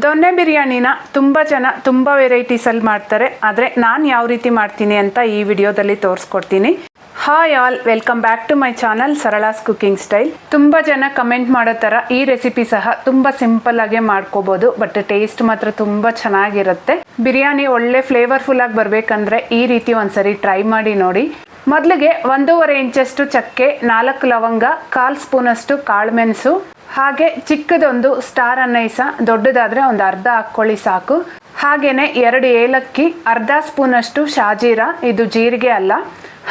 ದೊನ್ನೆ ಬಿರಿಯಾನಿನ ತುಂಬ ಜನ ತುಂಬ ವೆರೈಟೀಸಲ್ಲಿ ಮಾಡ್ತಾರೆ. ಆದರೆ ನಾನು ಯಾವ ರೀತಿ ಮಾಡ್ತೀನಿ ಅಂತ ಈ ವಿಡಿಯೋದಲ್ಲಿ ತೋರಿಸ್ಕೊಡ್ತೀನಿ. Hi all, welcome back to my channel Sarala's cooking style. ತುಂಬ ಜನ ಕಮೆಂಟ್ ಮಾಡೋ ಥರ ಈ ರೆಸಿಪಿ ಸಹ ತುಂಬ ಸಿಂಪಲ್ ಆಗಿ ಮಾಡ್ಕೋಬೋದು, ಬಟ್ ಟೇಸ್ಟ್ ಮಾತ್ರ ತುಂಬ ಚೆನ್ನಾಗಿರುತ್ತೆ. ಬಿರಿಯಾನಿ ಒಳ್ಳೆ ಫ್ಲೇವರ್ಫುಲ್ ಆಗಿ ಬರಬೇಕಂದ್ರೆ ಈ ರೀತಿ ಒಂದ್ಸರಿ ಟ್ರೈ ಮಾಡಿ ನೋಡಿ. ಮೊದಲಿಗೆ 1.5 ಇಂಚಷ್ಟು ಚಕ್ಕೆ, 4 ಲವಂಗ, 1/4 ಸ್ಪೂನಷ್ಟು ಕಾಳುಮೆಣಸು, ಹಾಗೆ ಚಿಕ್ಕದೊಂದು ಸ್ಟಾರ್ ಅನ್ನೈಸ, ದೊಡ್ಡದಾದರೆ ಒಂದು ಅರ್ಧ ಹಾಕ್ಕೊಳ್ಳಿ ಸಾಕು. ಹಾಗೆಯೇ 2 ಏಲಕ್ಕಿ, ಅರ್ಧ ಸ್ಪೂನಷ್ಟು ಶಾಜೀರ, ಇದು ಜೀರಿಗೆ ಅಲ್ಲ,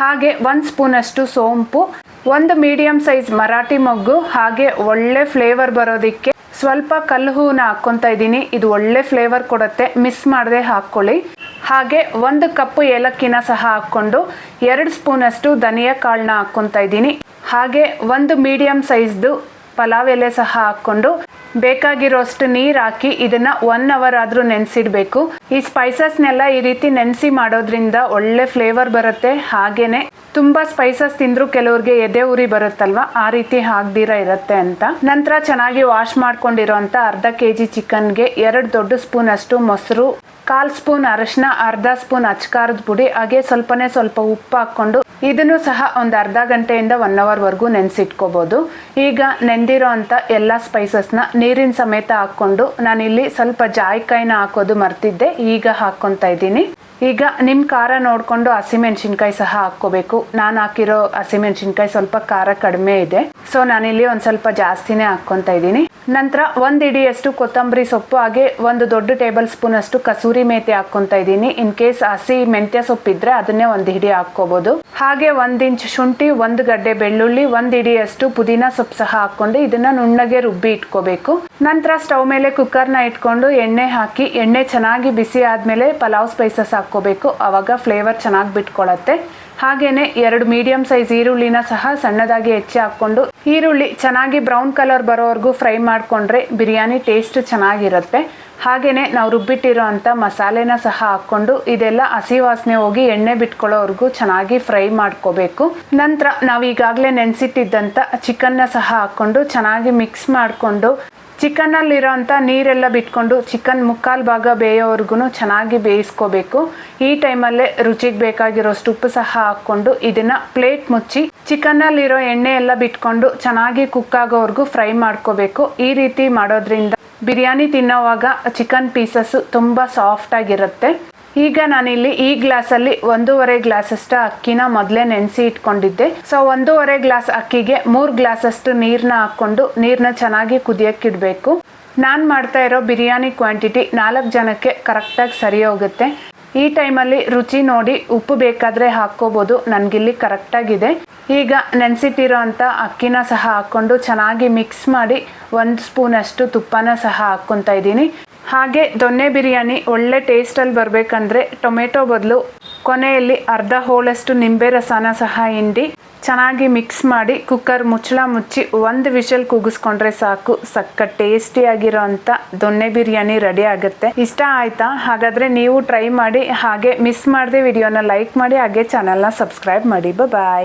ಹಾಗೆ 1 ಸ್ಪೂನಷ್ಟು ಸೋಂಪು, 1 ಮೀಡಿಯಂ ಸೈಜ್ ಮರಾಠಿ ಮೊಗ್ಗು, ಹಾಗೆ ಒಳ್ಳೆ ಫ್ಲೇವರ್ ಬರೋದಕ್ಕೆ ಸ್ವಲ್ಪ ಕಲ್ಲು ಹೂವನ್ನ ಹಾಕ್ಕೊತಾ ಇದ್ದೀನಿ. ಇದು ಒಳ್ಳೆ ಫ್ಲೇವರ್ ಕೊಡುತ್ತೆ, ಮಿಸ್ ಮಾಡದೆ ಹಾಕ್ಕೊಳ್ಳಿ. ಹಾಗೆ 1 ಕಪ್ ಏಲಕ್ಕಿನ ಸಹ ಹಾಕ್ಕೊಂಡು 2 ಸ್ಪೂನಷ್ಟು ಧನಿಯಾ ಕಾಳನ್ನ ಹಾಕ್ಕೊತಾ ಇದ್ದೀನಿ. ಹಾಗೆ 1 ಮೀಡಿಯಂ ಸೈಜ್ದು ಪಲಾವ್ ಎಲೆ ಸಹ ಹಾಕ್ಕೊಂಡು ಬೇಕಾಗಿರೋಷ್ಟು ನೀರು ಹಾಕಿ ಇದನ್ನ 1 ಅವರ್ ಆದರೂ ನೆನೆಸಿಡಬೇಕು. ಈ ಸ್ಪೈಸಸ್ನೆಲ್ಲ ಈ ರೀತಿ ನೆನೆಸಿ ಮಾಡೋದ್ರಿಂದ ಒಳ್ಳೆ ಫ್ಲೇವರ್ ಬರುತ್ತೆ. ಹಾಗೇನೆ ತುಂಬಾ ಸ್ಪೈಸಸ್ ತಿಂದ್ರು ಕೆಲವ್ರಿಗೆ ಎದೆ ಉರಿ ಬರುತ್ತಲ್ವಾ, ಆ ರೀತಿ ಹಾಕ್ದಿರ ಇರುತ್ತೆ ಅಂತ. ನಂತರ ಚೆನ್ನಾಗಿ ವಾಶ್ ಮಾಡ್ಕೊಂಡಿರೋಂಥ ಅರ್ಧ ಕೆಜಿ ಚಿಕನ್ಗೆ 2 ದೊಡ್ಡ ಸ್ಪೂನ್ ಅಷ್ಟು ಮೊಸರು, 1/4 ಸ್ಪೂನ್ ಅರಿಶಿನ, ಅರ್ಧ ಸ್ಪೂನ್ ಅಚ್ಕಾರದ ಪುಡಿ, ಹಾಗೆ ಸ್ವಲ್ಪ ಉಪ್ಪು ಹಾಕ್ಕೊಂಡು ಇದನ್ನು ಸಹ ಒಂದು ಅರ್ಧ ಗಂಟೆಯಿಂದ 1 ಅವರ್ವರೆಗೂ ನೆನೆಸಿಟ್ಕೋಬಹುದು. ಈಗ ನೆಂದಿರೋ ಅಂತ ಎಲ್ಲ ಸ್ಪೈಸಸ್ನ ನೀರಿನ ಸಮೇತ ಹಾಕ್ಕೊಂಡು, ನಾನಿಲ್ಲಿ ಸ್ವಲ್ಪ ಜಾಯಿಕಾಯಿನ ಹಾಕೋದು ಮರ್ತಿದ್ದೆ, ಈಗ ಹಾಕ್ಕೊತಾ ಇದ್ದೀನಿ. ಈಗ ನಿಮ್ಮ ಖಾರ ನೋಡಿಕೊಂಡು ಹಸಿಮೆಣಸಿನ್ಕಾಯಿ ಸಹ ಹಾಕ್ಕೋಬೇಕು. ನಾನು ಹಾಕಿರೋ ಹಸಿಮೆಣಸಿನ್ಕಾಯಿ ಸ್ವಲ್ಪ ಖಾರ ಕಡಿಮೆ ಇದೆ, ಸೊ ನಾನಿಲ್ಲಿ ಒಂದು ಸ್ವಲ್ಪ ಜಾಸ್ತಿನೇ ಹಾಕ್ಕೊತಾ ಇದ್ದೀನಿ. ನಂತರ 1 ಹಿಡಿಯಷ್ಟು ಕೊತ್ತಂಬರಿ ಸೊಪ್ಪು, ಹಾಗೆ 1 ದೊಡ್ಡ ಟೇಬಲ್ ಸ್ಪೂನ್ ಅಷ್ಟು ಕಸೂರಿ ಮೇಥಿ ಹಾಕ್ಕೊತಾ ಇದ್ದೀನಿ. ಇನ್ ಕೇಸ್ ಹಸಿ ಮೆಂತ್ಯ ಸೊಪ್ಪಿದ್ರೆ ಅದನ್ನೇ 1 ಹಿಡಿ ಹಾಕ್ಕೋಬಹುದು. ಹಾಗೆ 1 ಇಂಚ್ ಶುಂಠಿ, 1 ಗಡ್ಡೆ ಬೆಳ್ಳುಳ್ಳಿ, 1 ಹಿಡಿಯಷ್ಟು ಪುದೀನ ಸೊಪ್ಪು ಸಹ ಹಾಕ್ಕೊಂಡು ಇದನ್ನ ನುಣ್ಣಗೆ ರುಬ್ಬಿ ಇಟ್ಕೋಬೇಕು. ನಂತರ ಸ್ಟವ್ ಮೇಲೆ ಕುಕ್ಕರ್ನ ಇಟ್ಕೊಂಡು ಎಣ್ಣೆ ಹಾಕಿ, ಎಣ್ಣೆ ಚೆನ್ನಾಗಿ ಬಿಸಿ ಆದ್ಮೇಲೆ ಪಲಾವ್ ಸ್ಪೈಸಸ್ ಹಾಕ್ಕೋಬೇಕು, ಅವಾಗ ಫ್ಲೇವರ್ ಚೆನ್ನಾಗಿ ಬಿಟ್ಕೊಳತ್ತೆ. ಹಾಗೇನೆ 2 ಮೀಡಿಯಂ ಸೈಜ್ ಈರುಳ್ಳಿನ ಸಹ ಸಣ್ಣದಾಗಿ ಹೆಚ್ಚಿ ಹಾಕ್ಕೊಂಡು ಈರುಳ್ಳಿ ಚೆನ್ನಾಗಿ ಬ್ರೌನ್ ಕಲರ್ ಬರೋವರೆಗೂ ಫ್ರೈ ಮಾಡ್ಕೊಂಡ್ರೆ ಬಿರಿಯಾನಿ ಟೇಸ್ಟ್ ಚೆನ್ನಾಗಿರುತ್ತೆ. ಹಾಗೇನೆ ನಾವು ರುಬ್ಬಿಟ್ಟಿರೋ ಅಂಥ ಮಸಾಲೆನ ಸಹ ಹಾಕ್ಕೊಂಡು ಇದೆಲ್ಲ ಹಸಿ ವಾಸನೆ ಹೋಗಿ ಎಣ್ಣೆ ಬಿಟ್ಕೊಳ್ಳೋವರೆಗೂ ಚೆನ್ನಾಗಿ ಫ್ರೈ ಮಾಡ್ಕೋಬೇಕು. ನಂತರ ನಾವು ಈಗಾಗಲೇ ನೆನೆಸಿಟ್ಟಿದ್ದಂಥ ಚಿಕನ್ನ ಸಹ ಹಾಕ್ಕೊಂಡು ಚೆನ್ನಾಗಿ ಮಿಕ್ಸ್ ಮಾಡಿಕೊಂಡು ಚಿಕನ್ನಲ್ಲಿರೋಂಥ ನೀರೆಲ್ಲ ಬಿಟ್ಕೊಂಡು ಚಿಕನ್ 3/4 ಭಾಗ ಬೇಯೋವರೆಗೂ ಚೆನ್ನಾಗಿ ಬೇಯಿಸ್ಕೋಬೇಕು. ಈ ಟೈಮಲ್ಲೇ ರುಚಿಗೆ ಬೇಕಾಗಿರೋಷ್ಟು ಉಪ್ಪು ಸಹ ಹಾಕ್ಕೊಂಡು ಇದನ್ನ ಪ್ಲೇಟ್ ಮುಚ್ಚಿ ಚಿಕನ್ನಲ್ಲಿರೋ ಎಣ್ಣೆ ಎಲ್ಲ ಬಿಟ್ಕೊಂಡು ಚೆನ್ನಾಗಿ ಕುಕ್ ಆಗೋವರೆಗೂ ಫ್ರೈ ಮಾಡ್ಕೋಬೇಕು. ಈ ರೀತಿ ಮಾಡೋದ್ರಿಂದ ಬಿರಿಯಾನಿ ತಿನ್ನೋವಾಗ ಚಿಕನ್ ಪೀಸಸ್ ತುಂಬ ಸಾಫ್ಟ್ ಆಗಿರುತ್ತೆ. ಈಗ ನಾನಿಲ್ಲಿ ಈ ಗ್ಲಾಸಲ್ಲಿ 1.5 ಗ್ಲಾಸಷ್ಟು ಅಕ್ಕಿನ ಮೊದಲೇ ನೆನೆಸಿ ಇಟ್ಕೊಂಡಿದ್ದೆ. ಸೊ 1.5 ಗ್ಲಾಸ್ ಅಕ್ಕಿಗೆ 3 ಗ್ಲಾಸಷ್ಟು ನೀರನ್ನ ಹಾಕ್ಕೊಂಡು ನೀರನ್ನ ಚೆನ್ನಾಗಿ ಕುದಿಯಕ್ಕಿಡಬೇಕು. ನಾನು ಮಾಡ್ತಾ ಇರೋ ಬಿರಿಯಾನಿ ಕ್ವಾಂಟಿಟಿ 4 ಜನಕ್ಕೆ ಕರೆಕ್ಟಾಗಿ ಸರಿ ಹೋಗುತ್ತೆ. ಈ ಟೈಮಲ್ಲಿ ರುಚಿ ನೋಡಿ ಉಪ್ಪು ಬೇಕಾದರೆ ಹಾಕ್ಕೋಬೋದು, ನನಗಿಲ್ಲಿ ಕರೆಕ್ಟಾಗಿದೆ. ಈಗ ನೆನೆಸಿಟ್ಟಿರೋ ಅಂಥ ಅಕ್ಕಿನ ಸಹ ಹಾಕ್ಕೊಂಡು ಚೆನ್ನಾಗಿ ಮಿಕ್ಸ್ ಮಾಡಿ 1 ಸ್ಪೂನ್ ಅಷ್ಟು ತುಪ್ಪನ ಸಹ ಹಾಕ್ಕೊತಾ ಇದ್ದೀನಿ. ಹಾಗೆ ದೊನ್ನೆ ಬಿರಿಯಾನಿ ಒಳ್ಳೆ ಟೇಸ್ಟಲ್ಲಿ ಬರಬೇಕಂದ್ರೆ ಟೊಮೆಟೊ ಬದಲು ಕೊನೆಯಲ್ಲಿ ಅರ್ಧ ಹೋಳಷ್ಟು ನಿಂಬೆ ರಸನ ಸಹ ಹಿಂಡಿ ಚೆನ್ನಾಗಿ ಮಿಕ್ಸ್ ಮಾಡಿ ಕುಕ್ಕರ್ ಮುಚ್ಚಳ ಮುಚ್ಚಿ 1 ವಿಷಲ್ ಕೂಗಿಸ್ಕೊಂಡ್ರೆ ಸಾಕು. ಸಕ್ಕ ಟೇಸ್ಟಿಯಾಗಿರೋ ಅಂಥ ದೊನ್ನೆ ಬಿರಿಯಾನಿ ರೆಡಿ ಆಗುತ್ತೆ. ಇಷ್ಟ ಆಯ್ತಾ? ಹಾಗಾದರೆ ನೀವು ಟ್ರೈ ಮಾಡಿ. ಹಾಗೆ ಮಿಸ್ ಮಾಡದೆ ವಿಡಿಯೋನ ಲೈಕ್ ಮಾಡಿ, ಹಾಗೆ ಚಾನಲ್ನ ಸಬ್ಸ್ಕ್ರೈಬ್ ಮಾಡಿ. ಬಾಯ್.